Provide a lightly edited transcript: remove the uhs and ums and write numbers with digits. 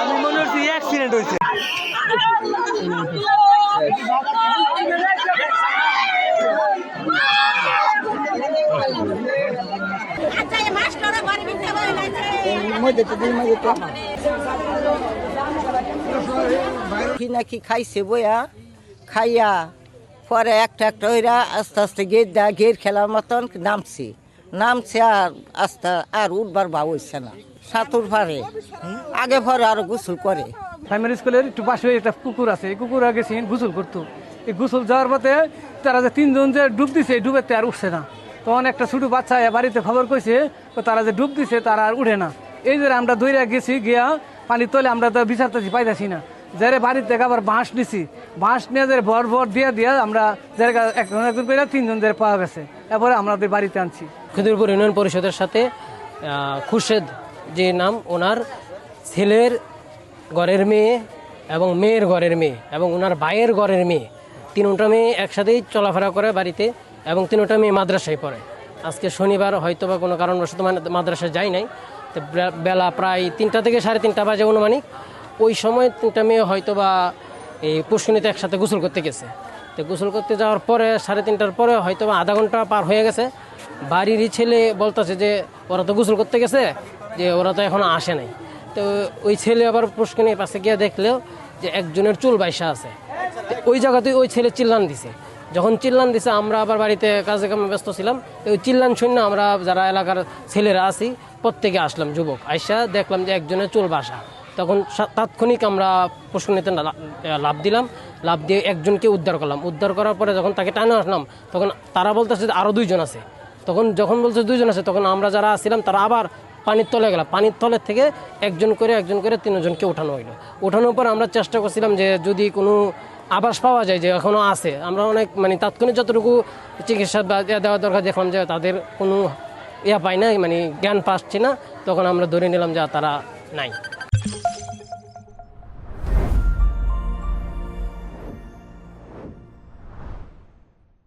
আমি মনে হচ্ছি অ্যাক্সিডেন্ট হয়েছে। নাকি খাইছে বইয়া খাইয়া পরে একটা ওইরা আস্তে আস্তে গের খেলার মতন নামছে আর আস্তে আর উঠবার ভাব হইছে না, সাঁতুর পারে আগে পরে আরো গোসল করে। প্রাইমারি স্কুলের একটু পাশে একটা পুকুর আছে, এই কুকুর আগে গোসল করতো। এই গোসল যাওয়ার পথে তারা যে তিনজন যে ডুব দিছে, ডুবেতে আর উঠছে না। তখন একটা ছোটো বাচ্চা বাড়িতে খবর কইছে তারা যে ডুব দিছে তারা আর উঠে না। এই যে আমরা দৌড়া গেছি, গিয়া পানির তলে আমরা তো বিচারতেছি পাইতেছি না। যারা বাড়ির থেকে আবার বাঁশ নিছি, বাঁশ নিয়ে যে ভর দিয়ে আমরা যারা একজন করে তিনজন যারা পাওয়া গেছে, এরপরে আমাদের বাড়িতে আনছি। খিদিরপুর ইউনিয়ন পরিষদের সাথে খুরশেদ যে নাম, ওনার ছেলের ঘরের মেয়ে এবং মেয়ের ঘরের মেয়ে এবং ওনার ভাইয়ের ঘরের মেয়ে, তিনটা মেয়ে একসাথেই চলাফেরা করে বাড়িতে এবং তিনটা মেয়ে মাদ্রাসায় পড়ে। আজকে শনিবার হয়তো বা কোনো কারণবশত মাদ্রাসায় যাই নাই, তো বেলা প্রায় 3টা থেকে 3:30 বাজে অনুমানিক। ওই সময় 3টা মেয়ে হয়তো বা এই পুষ্করিণীতে একসাথে গোসল করতে গেছে। তো গোসল করতে যাওয়ার পরে 3:30টার পরে হয়তো বা আধা ঘন্টা পার হয়ে গেছে। বাড়িরই ছেলে বলতেছে যে ওরা তো গোসল করতে গেছে, যে ওরা তো এখনো আসে নাই। তো ওই ছেলে আবার পুষ্করিণীর পাশে গিয়ে দেখলেও যে একজনের চুল বাইসা আছে। ওই জায়গাতেই ওই ছেলে চিল্লান দিছে। যখন চিল্লান দিছে আমরা আবার বাড়িতে কাজে কামে ব্যস্ত ছিলাম। ওই চিল্লান শুনে আমরা যারা এলাকার ছেলেরা আছি প্রত্যেকে আসলাম, যুবক আইসা দেখলাম যে একজনের চুল বাসা। তখন তাৎক্ষণিক আমরা পুষ্করিণীতে লাভ দিলাম, লাভ দিয়ে একজনকে উদ্ধার করলাম। উদ্ধার করার পরে যখন তাকে টানে আসলাম, তখন তারা বলতেছে যে আরও 2জন আছে। তখন যখন বলছে 2জন আছে, তখন আমরা যারা আসছিলাম তারা আবার পানির তলে গেলাম। পানির তলের থেকে একজন করে 3জনকে ওঠানো হইলো। ওঠানোর পর আমরা চেষ্টা করছিলাম যে যদি কোনো আভাস পাওয়া যায় যে এখনও আছে, আমরা অনেক তাৎক্ষণিক যতটুকু চিকিৎসা দেওয়া দরকার দেখলাম যে তাদের কোনো পাই না, জ্ঞান পাচ্ছি না। তখন আমরা ধরে নিলাম যে তারা নাই।